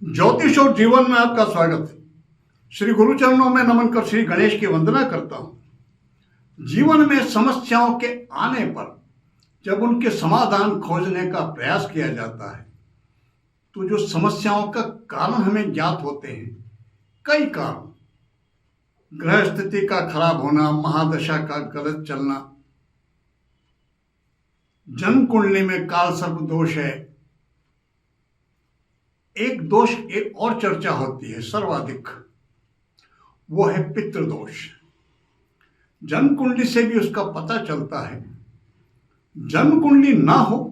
ज्योतिष और जीवन में आपका स्वागत है। श्री गुरु चरणों में नमन कर श्री गणेश की वंदना करता हूं। जीवन में समस्याओं के आने पर जब उनके समाधान खोजने का प्रयास किया जाता है तो जो समस्याओं का कारण हमें ज्ञात होते हैं, कई कारण, ग्रह स्थिति का खराब होना, महादशा का गलत चलना, जन्म कुंडली में काल सर्प दोष है, एक दोष एक और चर्चा होती है सर्वाधिक, वो है पितृदोष। जन्म कुंडली से भी उसका पता चलता है। जन्म कुंडली ना हो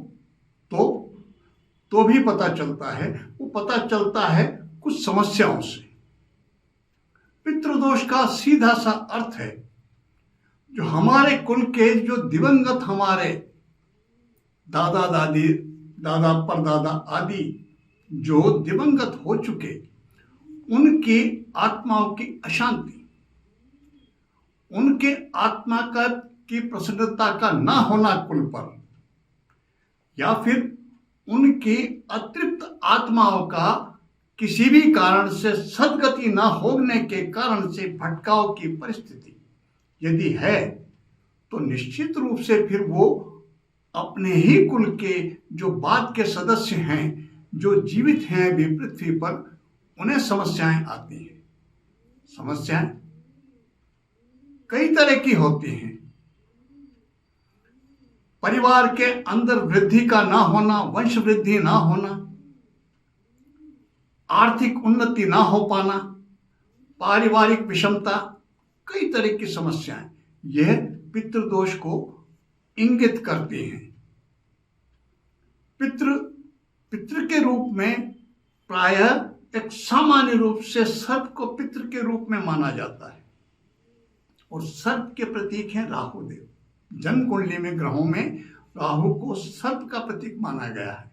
तो भी पता चलता है। वो पता चलता है कुछ समस्याओं से। पितृदोष का सीधा सा अर्थ है जो हमारे कुल के जो दिवंगत, हमारे दादा दादी, दादा परदादा आदि जो दिवंगत हो चुके, उनकी आत्माओं की अशांति, उनके आत्मा का की प्रसन्नता का ना होना कुल पर, या फिर उनकी अतृप्त आत्माओं का किसी भी कारण से सद्गति ना होने के कारण से भटकाव की परिस्थिति यदि है तो निश्चित रूप से फिर वो अपने ही कुल के जो बाद के सदस्य हैं, जो जीवित हैं भी पृथ्वी पर, उन्हें समस्याएं आती हैं। समस्याएं कई तरह की होती हैं। परिवार के अंदर वृद्धि का ना होना, वंश वृद्धि ना होना, आर्थिक उन्नति ना हो पाना, पारिवारिक विषमता, कई तरह की समस्याएं यह पितृदोष को इंगित करती हैं। पितृ के रूप में प्रायः एक सामान्य रूप से सर्प को पितृ के रूप में माना जाता है और सर्प के प्रतीक हैं राहुदेव। जन्म कुंडली में ग्रहों में राहु को सर्प का प्रतीक माना गया है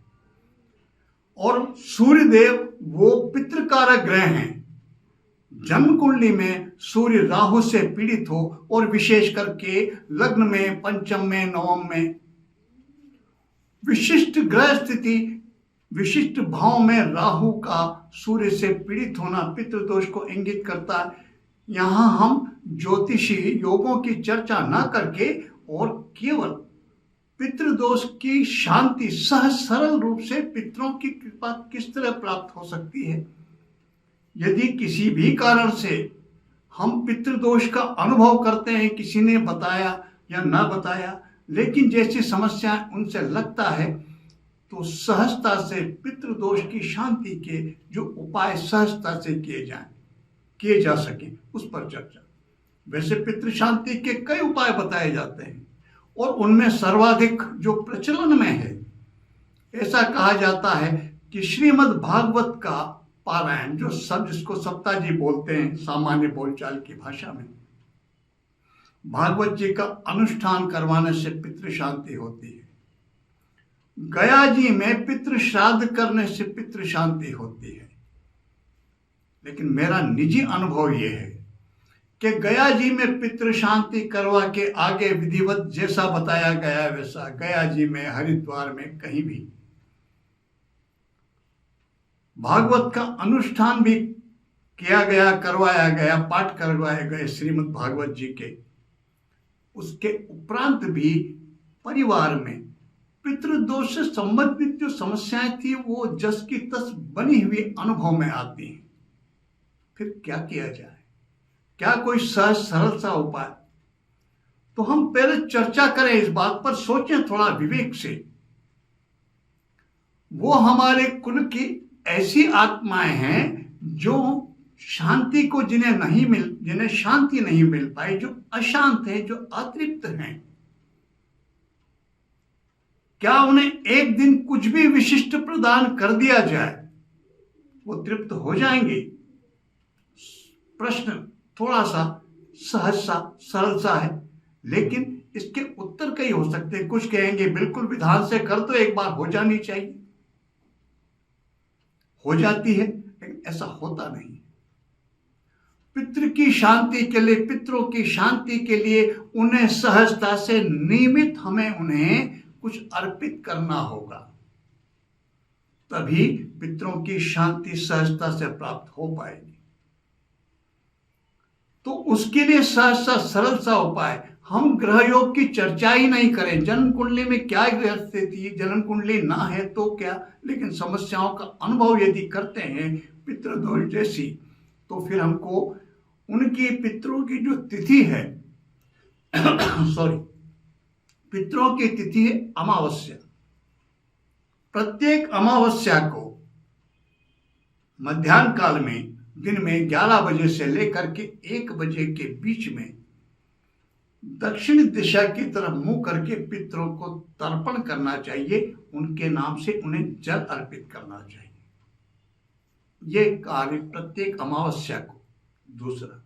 और सूर्यदेव वो पितृकारक ग्रह हैं। जन्म कुंडली में सूर्य राहु से पीड़ित हो और विशेष करके लग्न में, पंचम में, नवम में, विशिष्ट ग्रह स्थिति, विशिष्ट भाव में राहु का सूर्य से पीड़ित होना पितृदोष को इंगित करता है। यहाँ हम ज्योतिषी योगों की चर्चा ना करके और केवल पितृदोष की शांति, सहज सरल रूप से पितरों की कृपा किस तरह प्राप्त हो सकती है। यदि किसी भी कारण से हम पितृदोष का अनुभव करते हैं, किसी ने बताया या ना बताया, लेकिन जैसी समस्या उनसे लगता है, तो सहजता से पितृदोष की शांति के जो उपाय सहजता से किए जा सके, उस पर चर्चा। वैसे पितृ शांति के कई उपाय बताए जाते हैं और उनमें सर्वाधिक जो प्रचलन में है, ऐसा कहा जाता है कि श्रीमद् भागवत का पारायण, जो सब जिसको सप्ताह जी बोलते हैं सामान्य बोलचाल की भाषा में, भागवत जी का अनुष्ठान करवाने से पितृ शांति होती है। गया जी में पितृ श्राद्ध करने से पितृ शांति होती है। लेकिन मेरा निजी अनुभव यह है कि गया जी में पितृ शांति करवा के आगे विधिवत जैसा बताया गया वैसा गया जी में, हरिद्वार में, कहीं भी भागवत का अनुष्ठान भी किया गया, करवाया गया, पाठ करवाए गए श्रीमद् भागवत जी के। उसके उपरांत भी परिवार में पितृदोष से संबंधित जो समस्याएं थी वो जस की तस बनी हुई अनुभव में आती हैं। फिर क्या किया जाए? क्या कोई सहज सरल सा उपाय? तो हम पहले चर्चा करें इस बात पर, सोचें थोड़ा विवेक से। वो हमारे कुल की ऐसी आत्माएं हैं जो शांति को जिन्हें शांति नहीं मिल पाई, जो अशांत है, जो अतृप्त हैं। क्या उन्हें एक दिन कुछ भी विशिष्ट प्रदान कर दिया जाए वो तृप्त हो जाएंगे? प्रश्न थोड़ा सा सहज सा, सरल सा है, लेकिन इसके उत्तर कई हो सकते हैं। कुछ कहेंगे बिल्कुल विधान से कर तो एक बार हो जानी चाहिए, हो जाती है, लेकिन ऐसा होता नहीं। पितृ की शांति के लिए, पितरों की शांति के लिए उन्हें सहजता से नियमित हमें उन्हें कुछ अर्पित करना होगा। तभी पितरों की शांति सहजता से प्राप्त हो पाएगी। तो उसके लिए सहज सा सरल सा उपाय, हम ग्रह योग की चर्चा ही नहीं करें। जन्म कुंडली में क्या ग्रह स्थिति, जन्म कुंडली ना है तो क्या, लेकिन समस्याओं का अनुभव यदि करते हैं पितृदोष जैसी, तो फिर हमको उनकी पितरों की जो तिथि है सॉरी पितरों की तिथि है अमावस्या। प्रत्येक अमावस्या को मध्याह्न काल में दिन में 11 बजे से लेकर के 1 बजे के बीच में दक्षिण दिशा की तरफ मुंह करके पितरों को तर्पण करना चाहिए, उनके नाम से उन्हें जल अर्पित करना चाहिए। ये कार्य प्रत्येक अमावस्या को। दूसरा,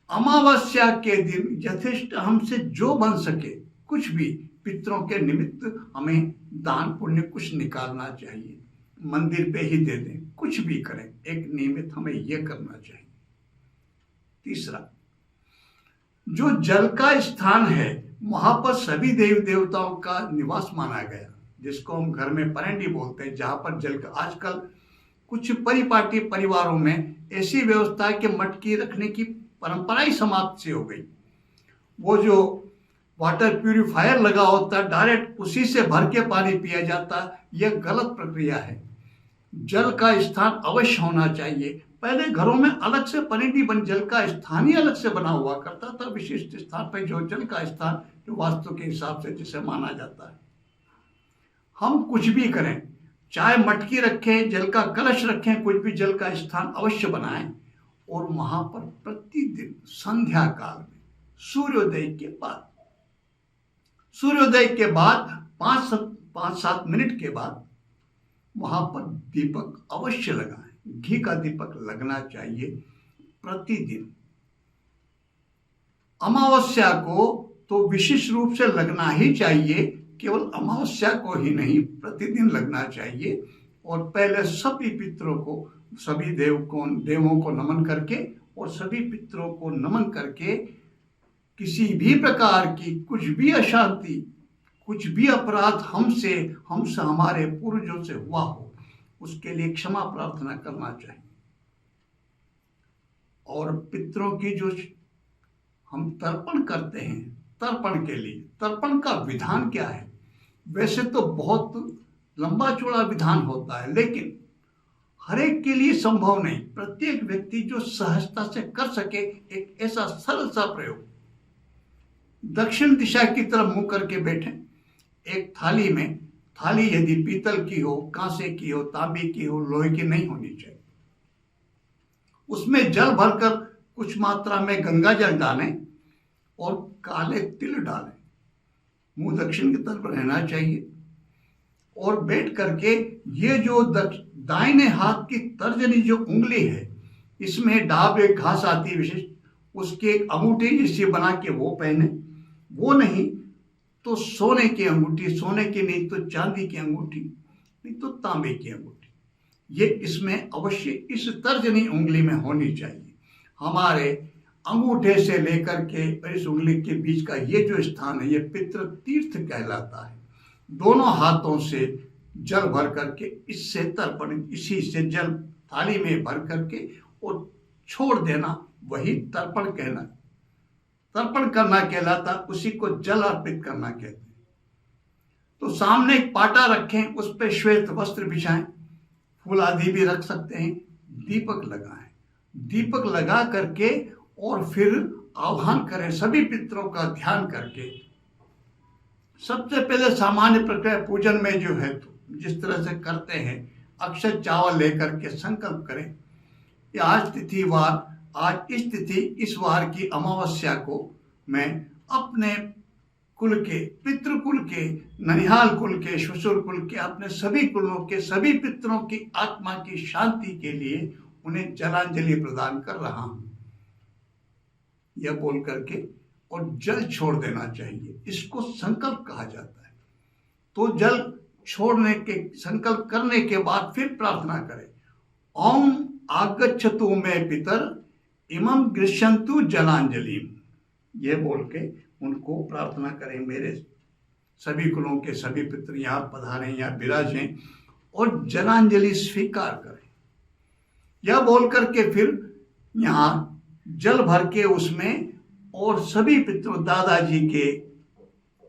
अमावस्या के दिन यथेष्ट हमसे जो बन सके कुछ भी पितरों के निमित्त हमें दान पुण्य कुछ निकालना चाहिए, मंदिर पे ही दे दें, कुछ भी करें, एक नियमित हमें यह करना चाहिए। तीसरा, जो जल का स्थान है वहां पर सभी देव देवताओं का निवास माना गया, जिसको हम घर में परेंडी बोलते हैं, जहां पर जल का, आजकल कुछ परिपाटी परिवारों में ऐसी व्यवस्था है कि मटकी रखने की परंपरा ही समाप्त सी हो गई। वो जो वाटर प्यूरिफायर लगा होता है डायरेक्ट उसी से भर के पानी पिया जाता है, यह गलत प्रक्रिया है। जल का स्थान अवश्य होना चाहिए। पहले घरों में अलग से परेडी बन, जल का स्थान ही अलग से बना हुआ करता था, विशिष्ट स्थान पर जो जल का स्थान जो वास्तु के हिसाब से जिसे माना जाता है। हम कुछ भी करें, चाहे मटकी रखें, जल का कलश रखें, कुछ भी जल का स्थान अवश्य बनाएं और वहां पर प्रतिदिन संध्या काल में सूर्योदय के बाद 5-7 मिनट के बाद वहां पर दीपक अवश्य लगाएं। घी का दीपक लगना चाहिए प्रतिदिन। अमावस्या को तो विशेष रूप से लगना ही चाहिए, केवल अमावस्या को ही नहीं, प्रतिदिन लगना चाहिए। और पहले सभी पितरों को, सभी देवों को नमन करके और सभी पितरों को नमन करके किसी भी प्रकार की कुछ भी अशांति, कुछ भी अपराध हमसे हमारे पूर्वजों से हुआ हो, उसके लिए क्षमा प्रार्थना करना चाहिए। और पितरों की जो हम तर्पण करते हैं, तर्पण के लिए, तर्पण का विधान क्या है? वैसे तो बहुत लंबा चौड़ा विधान होता है, लेकिन हर एक के लिए संभव नहीं। प्रत्येक व्यक्ति जो सहजता से कर सके एक ऐसा सरल सा प्रयोग, दक्षिण दिशा की तरफ मुंह करके बैठें। एक थाली में, थाली यदि पीतल की हो, कांसे की हो, तांबे की हो, लोहे की नहीं होनी चाहिए, उसमें जल भरकर कुछ मात्रा में गंगा जल डालें और काले तिल डालें। मुंह दक्षिण की तरफ रहना चाहिए और बैठ करके ये जो दाहिने हाथ की तर्जनी जो उंगली है, इसमें डाब एक घास आती है विशेष, उसकी एक अंगूठी जिससे बना के वो पहने। वो नहीं तो सोने की अंगूठी, सोने की नहीं तो चांदी की अंगूठी, नहीं तो तांबे की अंगूठी, ये इसमें अवश्य इस तर्जनी उंगली में होनी चाहिए। हमारे अंगूठे से लेकर के इस उंगली के बीच का ये जो स्थान है, ये पितृ तीर्थ कहलाता है। दोनों हाथों से जल भर करके इससे तर्पण, इसी से जल थाली में भर करके और छोड़ देना, वही तर्पण कहना, तर्पण करना कहलाता, उसी को जल अर्पित करना कहते हैं। तो सामने एक पाटा रखें, उस पर श्वेत वस्त्र बिछाएं, फूल आदि भी रख सकते हैं, दीपक लगाएं। दीपक लगा करके और फिर आह्वान करें सभी पितरों का ध्यान करके। सबसे पहले सामान्य प्रक्रिया पूजन में जो है तो जिस तरह से करते हैं, अक्षत चावल लेकर के संकल्प करें कि आज तिथिवार, आज इस तिथि इस वार की अमावस्या को मैं अपने कुल के, पितृकुल के, ननिहाल कुल के, ससुर कुल के, अपने सभी कुलों के सभी पितरों की आत्मा की शांति के लिए उन्हें जलांजलि प्रदान कर रहा हूं, यह बोल करके और जल छोड़ देना चाहिए। इसको संकल्प कहा जाता है। तो जल छोड़ने के संकल्प करने के बाद फिर प्रार्थना करें, ओम आगच्छतु मे पितर इमं गृह्यन्तु जलांजलि, ये बोल के उनको प्रार्थना करें, मेरे सभी कुलों के सभी पितर यहाँ पधारें, यहाँ विराजें और जलांजलि स्वीकार करें। यह बोल करके फिर यहाँ जल भर के उसमें और सभी पितरों दादाजी के,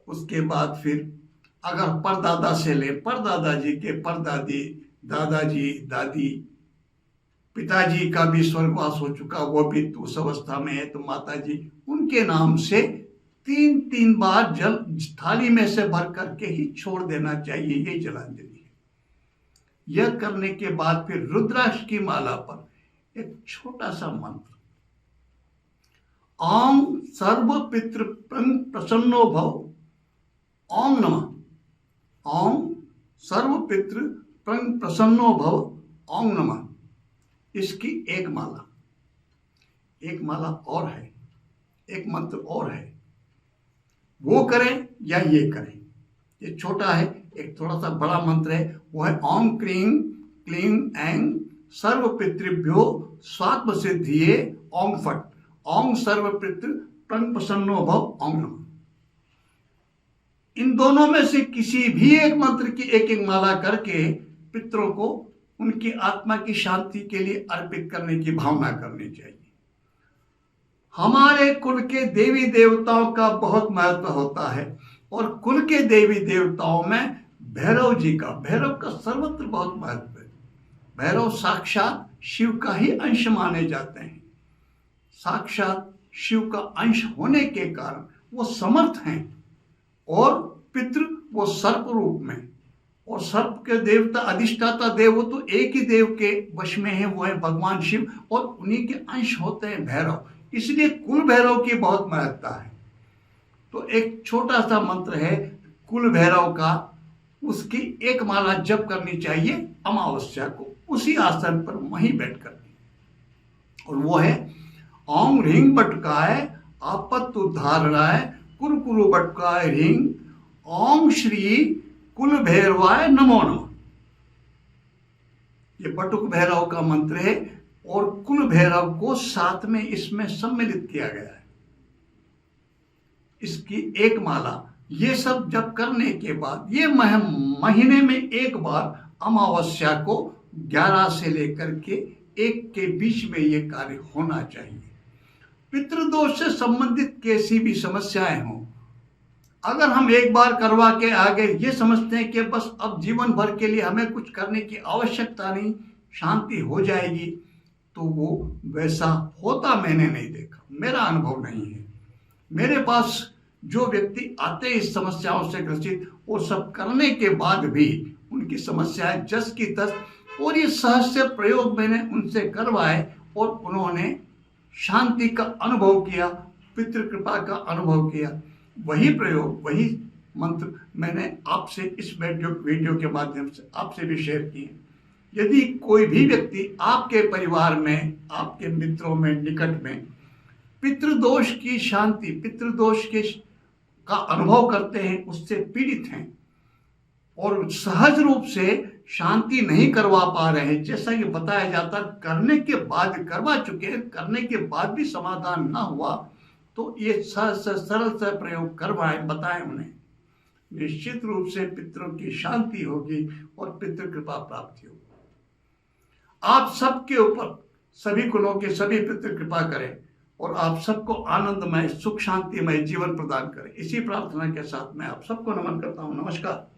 उसके बाद फिर अगर परदादा से ले परदादाजी के परदादी, दादाजी दादी, पिताजी का भी स्वर्गवास हो चुका, वो भी तो उस अवस्था में है, तो माताजी उनके नाम से 3-3 बार जल थाली में से भर करके ही छोड़ देना चाहिए। ये जलांजलि है। यह करने के बाद फिर रुद्राक्ष की माला पर एक छोटा सा मंत्र, ओम सर्व पितृ प्रसन्नो भव, ओम नमः, ओम सर्व पितृ प्रसन्नो भव, ओम नमः। इसकी एक माला और है, एक मंत्र और है, वो करें या ये करें। ये छोटा है, एक थोड़ा सा बड़ा मंत्र है, वो है ओम क्रीं क्लीं ऐं सर्व पितृभ्यो स्वात्म सिद्धिये ओम फट, ओम सर्व पितृ प्रसन्नो भव, ओम नमः। इन दोनों में से किसी भी एक मंत्र की एक एक माला करके पितरों को उनकी आत्मा की शांति के लिए अर्पित करने की भावना करनी चाहिए। हमारे कुल के देवी देवताओं का बहुत महत्व होता है और कुल के देवी देवताओं में भैरव का सर्वत्र बहुत महत्व है। भैरव साक्षात शिव का ही अंश माने जाते हैं। साक्षात शिव का अंश होने के कारण वो समर्थ हैं और पितृ वो सर्प रूप में, और सर्प के देवता अधिष्ठाता देव वो तो एक ही देव के वश में है, वो है भगवान शिव, और उन्हीं के अंश होते हैं भैरव। इसलिए कुल भैरव की बहुत महत्ता है। तो एक छोटा सा मंत्र है कुल भैरव का, उसकी एक माला जप करनी चाहिए अमावस्या को, उसी आसन पर वहीं बैठ कर, और वो है ओम ह्रीं बटकाय आपत्त उद्धारणाय कुरकुरु बटकाय ह्रीं ओम श्री कुल भैरवाय नमो नमः। ये बटुक भैरव का मंत्र है और कुल भैरव को साथ में इसमें सम्मिलित किया गया है। इसकी एक माला, ये सब जब करने के बाद ये महीने में एक बार अमावस्या को 11 से लेकर के 1 के बीच में ये कार्य होना चाहिए। पितृदोष से संबंधित कैसी भी समस्याएं हों, अगर हम एक बार करवा के आगे ये समझते हैं कि बस अब जीवन भर के लिए हमें कुछ करने की आवश्यकता नहीं, शांति हो जाएगी, तो वो वैसा होता मैंने नहीं देखा, मेरा अनुभव नहीं है। मेरे पास जो व्यक्ति आते इस समस्याओं से ग्रसित, वो सब करने के बाद भी उनकी समस्याएं जस की तस, और ये सहस्य प्रयोग मैंने उनसे करवाए और उन्होंने शांति का अनुभव किया, पितृ कृपा का अनुभव किया। वही प्रयोग, वही मंत्र मैंने आपसे इस वीडियो के माध्यम से आपसे भी शेयर किए। यदि कोई भी व्यक्ति आपके परिवार में, आपके मित्रों में, निकट में पितृदोष की शांति, पितृदोष के का अनुभव करते हैं, उससे पीड़ित हैं और सहज रूप से शांति नहीं करवा पा रहे हैं, जैसा कि बताया जाता, करने के बाद करवा चुके हैं, करने के बाद भी समाधान ना हुआ, तो ये सरल से प्रयोग करवाएं, बताएं उन्हें, निश्चित रूप से पितरों की शांति होगी और पितृ कृपा प्राप्ति होगी। आप सबके ऊपर, सभी कुलों के सभी पितृ कृपा करें और आप सबको आनंदमय, सुख शांतिमय जीवन प्रदान करें। इसी प्रार्थना के साथ मैं आप सबको नमन करता हूँ। नमस्कार।